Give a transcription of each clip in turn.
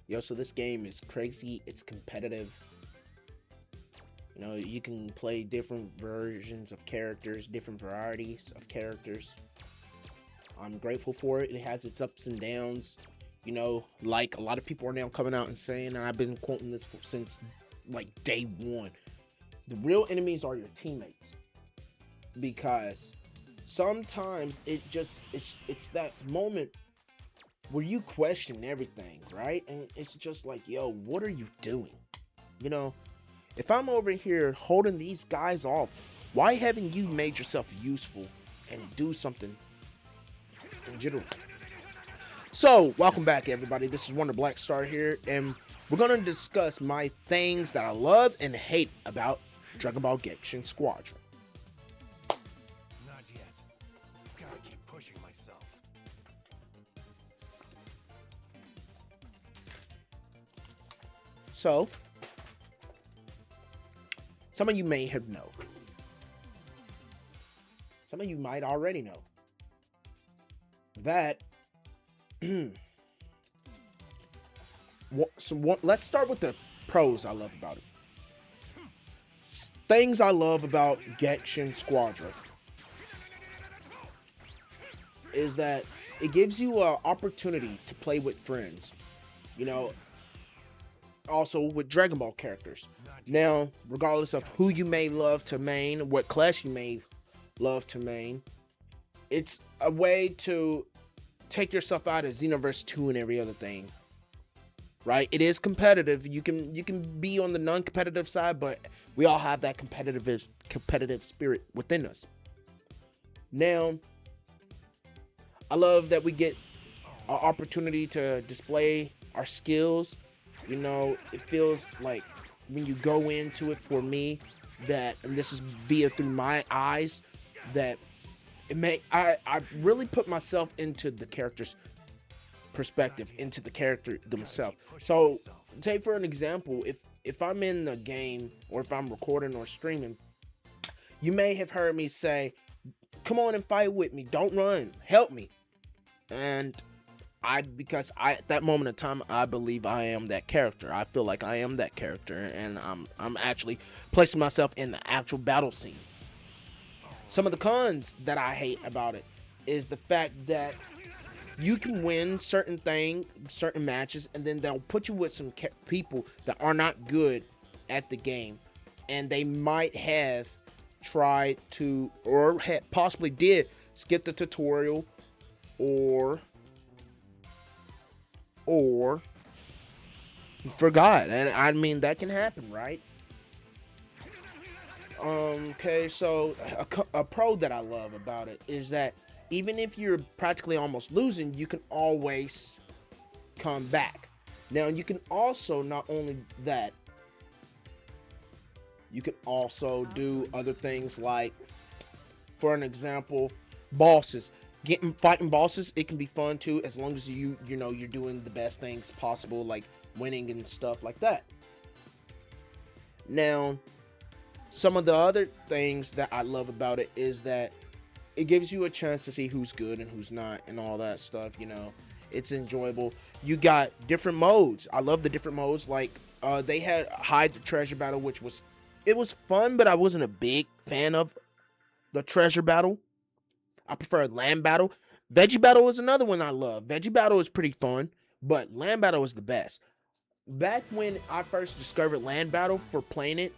Yo, so this game is crazy. It's competitive. You know, you can play different versions of characters, different varieties of characters. I'm grateful for it. It has its ups and downs. You know, like a lot of people are now coming out and saying, and I've been quoting this since like day one. The real enemies are your teammates, because sometimes it's that moment where you question everything, right? And it's just like, yo, what are you doing? You know, if I'm over here holding these guys off, why haven't you made yourself useful and do something in general? So, welcome back, everybody. This is Wonder Black Star here, and we're gonna discuss my things that I love and hate about Dragon Ball Gekishin Squadra. Not yet. Gotta keep pushing myself. So, some of you may have known. Some of you might already know that. Let's start with the pros I love about it. Things I love about Gekishin Squadra is that it gives you an opportunity to play with friends. You know, also with Dragon Ball characters. Now, regardless of who you may love to main, what class you may love to main, it's a way to take yourself out of Xenoverse 2 and every other thing. Right? It is competitive. You can be on the non-competitive side, but we all have that competitive spirit within us. Now, I love that we get an opportunity to display our skills. You know, it feels like when you go into it, for me, that, and this is via through my eyes, that I really put myself into the character's perspective, into the character themselves. So, take for an example, if I'm in the game or if I'm recording or streaming, you may have heard me say, "Come on and fight with me. Don't run. Help me." And because at that moment in time, I believe I am that character. I feel like I am that character, and I'm actually placing myself in the actual battle scene. Some of the cons that I hate about it is the fact that you can win certain matches, and then they'll put you with some people that are not good at the game, and they might have tried to, or possibly did, skip the tutorial, or forgot. And I mean, that can happen, right? Okay, so a pro that I love about it is that even if you're practically almost losing, you can always come back. Now, you can also, not only that, you can also do other things like, for an example, bosses. Fighting bosses, it can be fun too, as long as you know you're doing the best things possible, like winning and stuff like that. Now, some of the other things that I love about it is that it gives you a chance to see who's good and who's not and all that stuff. You know, it's enjoyable. You got different modes. I love the different modes. Like, they had hide the treasure battle, which was fun, but I wasn't a big fan of the treasure battle. I prefer land battle. Veggie battle is another one I love. Veggie battle is pretty fun, but land battle is the best. Back when I first discovered land battle for playing it,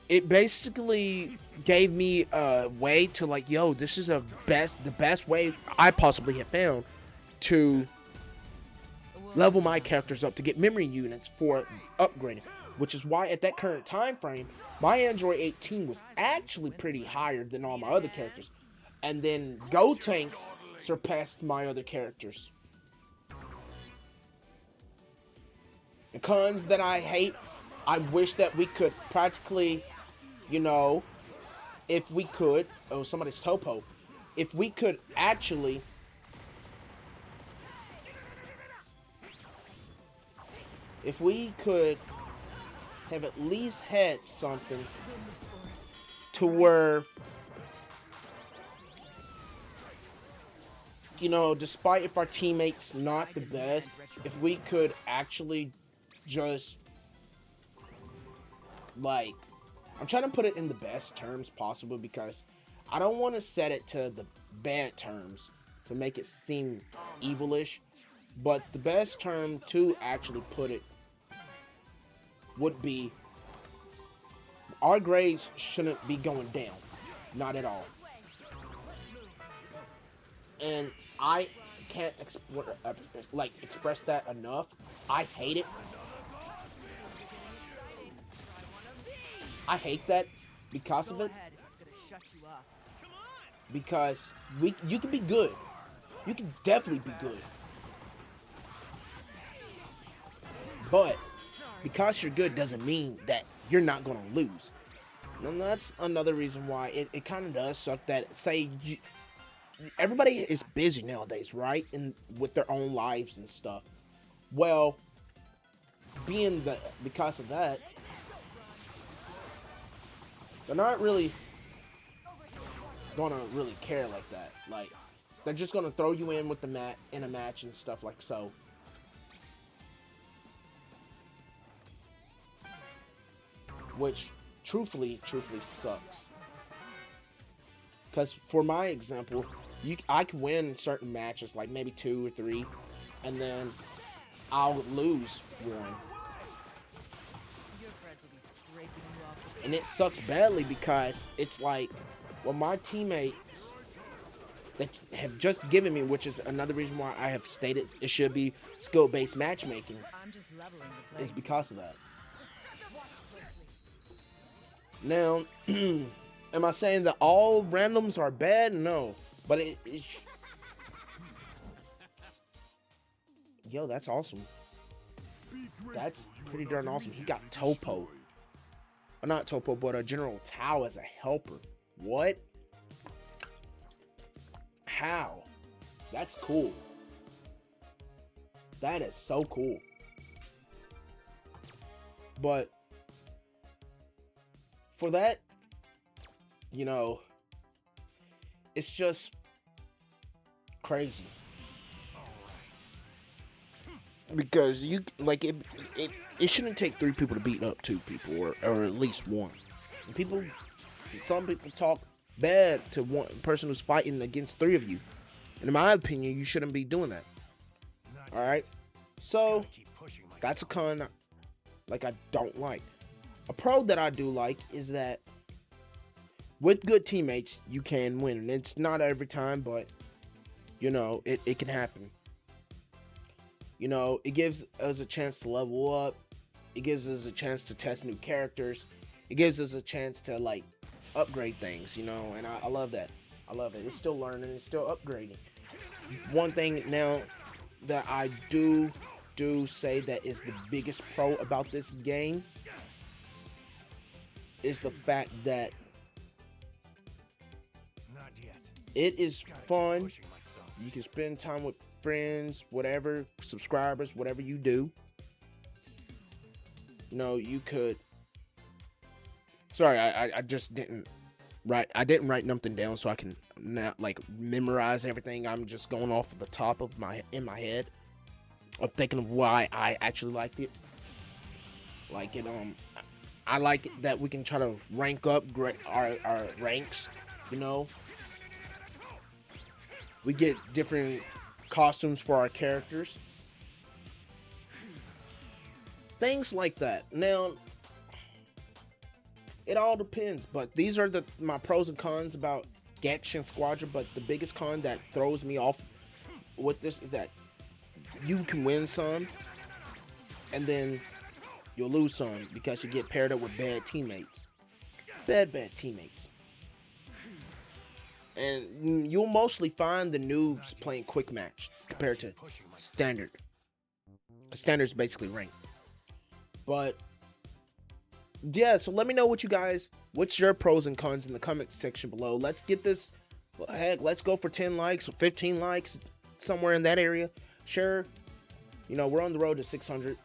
it basically gave me a way to, like, yo, this is the best way I possibly have found to level my characters up, to get memory units for upgrading, which is why at that current time frame, my Android 18 was actually pretty higher than all my other characters. And then Go Tanks surpassed my other characters. The cons that I hate, I wish that we could practically, you know, if we could, oh, somebody's topo, if we could actually have at least had something to where you know, despite if our teammates not the best, if we could actually just like, I'm trying to put it in the best terms possible because I don't want to set it to the bad terms to make it seem evilish, but the best term to actually put it would be our grades shouldn't be going down, not at all. And I can't express that enough. I hate it. I hate that because of it. Because you can be good. You can definitely be good. But because you're good doesn't mean that you're not gonna lose. And that's another reason why it kind of does suck that everybody is busy nowadays, right? And with their own lives and stuff. Well, because of that, they're not really gonna really care like that. Like, they're just gonna throw you in with in a match and stuff like so. Which truthfully sucks. Because for my example, I can win certain matches, like maybe 2 or 3, and then I'll lose one. And it sucks badly because it's like, well, my teammates that have just given me, which is another reason why I have stated it should be skill-based matchmaking, is because of that. Now, am I saying that all randoms are bad? No. But yo, that's awesome. That's pretty darn awesome. He got Topo. Or not Topo, but a General Tao as a helper. What? How? That's cool. That is so cool. But for that, you know, it's just crazy. Because it shouldn't take 3 people to beat up 2 people, or at least 1. Some people talk bad to one person who's fighting against 3 of you. And in my opinion, you shouldn't be doing that. Alright? So, that's a con I don't like. A pro that I do like is that with good teammates, you can win. And it's not every time, but, you know, it can happen. You know, it gives us a chance to level up. It gives us a chance to test new characters. It gives us a chance to, like, upgrade things, you know, and I love that. I love it. It's still learning. It's still upgrading. One thing now that I do say that is the biggest pro about this game is the fact that it is fun. You can spend time with friends, whatever, subscribers, whatever you do. You know, you could. Sorry, I just didn't write. I didn't write nothing down, so I can not like memorize everything. I'm just going off of the top of my head of thinking of why I actually liked it. Like it. I like it that we can try to rank up our ranks. You know, we get different costumes for our characters, things like that. Now, it all depends, but these are my pros and cons about Gekishin Squadra. But the biggest con that throws me off with this is that you can win some, and then you'll lose some because you get paired up with bad teammates. Bad teammates. And you'll mostly find the noobs playing quick match compared to standard. Standard's basically ranked. But yeah, so let me know what's your pros and cons in the comment section below. Let's get this, heck, let's go for 10 likes or 15 likes, somewhere in that area. Sure, you know, we're on the road to 600.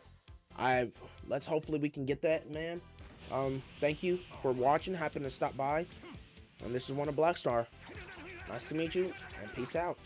Let's hopefully we can get that, man. Thank you for watching, happened to stop by. And this is One of Blackstar. Nice to meet you, and peace out.